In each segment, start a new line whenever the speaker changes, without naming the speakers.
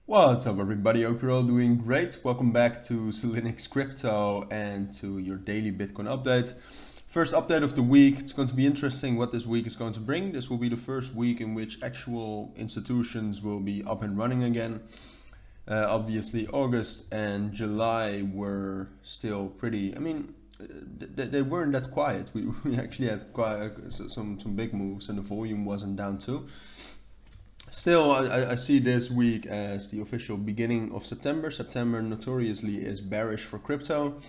What's up everybody, hope you're all doing great. Welcome back to Cilinix Crypto and to your daily Bitcoin update. First update of the week. It's going to be interesting what this week is going to bring. This will be the first week in which actual institutions will be up and running again. Obviously August and July were still pretty, they weren't that quiet. We actually had quite some big moves and the volume wasn't down too. Still, I see this week as the official beginning of September. September notoriously is bearish for crypto.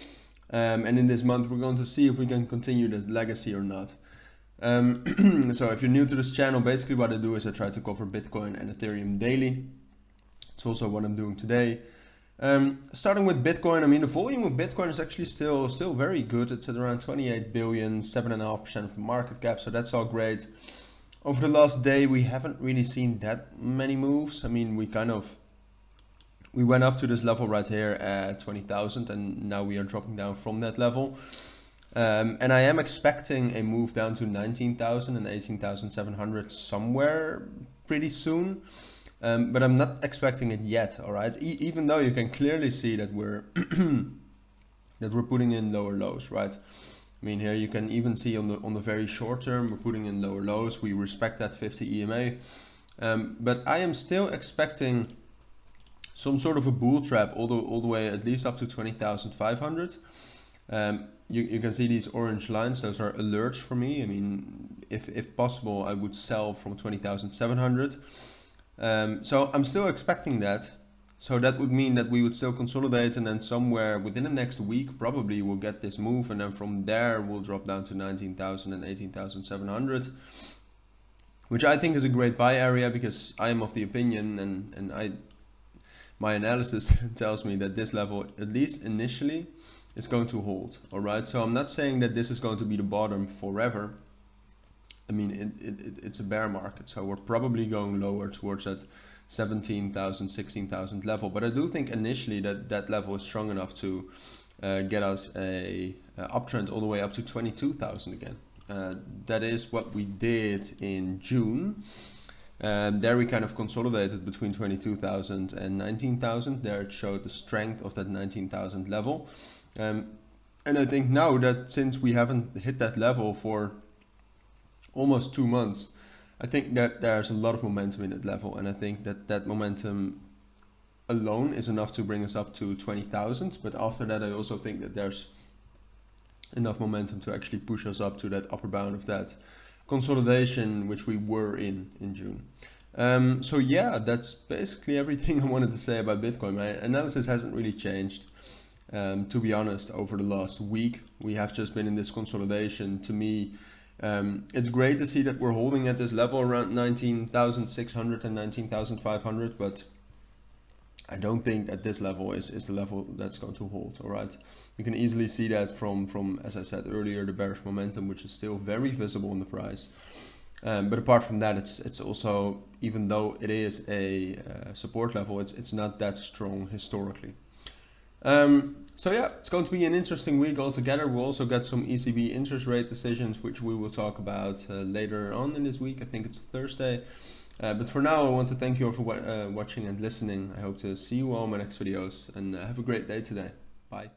And in this month, we're going to see if we can continue this legacy or not. So if you're new to this channel, basically what I do is I try to cover Bitcoin and Ethereum daily. It's also what I'm doing today. Starting with Bitcoin, the volume of Bitcoin is actually still very good. It's at around 28 billion, 7.5% of the market cap. So that's all great. Over the last day, we haven't really seen that many moves. We went up to this level right here at 20,000 and now we are dropping down from that level. And I am expecting a move down to 19,000 and 18,700 somewhere pretty soon. But I'm not expecting it yet, all right? Even though you can clearly see that we're putting in lower lows, right? Here you can even see on the very short term, we're putting in lower lows. We respect that 50 EMA. But I am still expecting some sort of a bull trap all the way at least up to 20,500. You can see these orange lines. Those are alerts for me. If possible, I would sell from 20,700. So I'm still expecting that. So that would mean that we would still consolidate and then somewhere within the next week probably we'll get this move, and then from there we'll drop down to 19,000 and 18,700, which I think is a great buy area because I am of the opinion and my analysis tells me that this level, at least initially, is going to hold. All right, so I'm not saying that this is going to be the bottom forever. It's a bear market, so we're probably going lower towards that 17,000, 16,000 level. But I do think initially that level is strong enough to get us a uptrend all the way up to 22,000 again. That is what we did in June. There we kind of consolidated between 22,000 and 19,000. There it showed the strength of that 19,000 level. And I think now that since we haven't hit that level for almost 2 months, I think that there's a lot of momentum in that level, and I think that momentum alone is enough to bring us up to 20,000. But after that, I also think that there's enough momentum to actually push us up to that upper bound of that consolidation which we were in June. So yeah, that's basically everything I wanted to say about Bitcoin. My analysis hasn't really changed. To be honest, over the last week, we have just been in this consolidation. To me, it's great to see that we're holding at this level around 19,600 and 19,500, but I don't think that this level is the level that's going to hold. All right, you can easily see that from as I said earlier, the bearish momentum, which is still very visible in the price. But apart from that, it's also, even though it is a support level, it's not that strong historically. So yeah, it's going to be an interesting week altogether. We'll also get some ECB interest rate decisions, which we will talk about later on in this week. I think it's Thursday. But for now, I want to thank you all for watching and listening. I hope to see you all in my next videos, and have a great day today. Bye.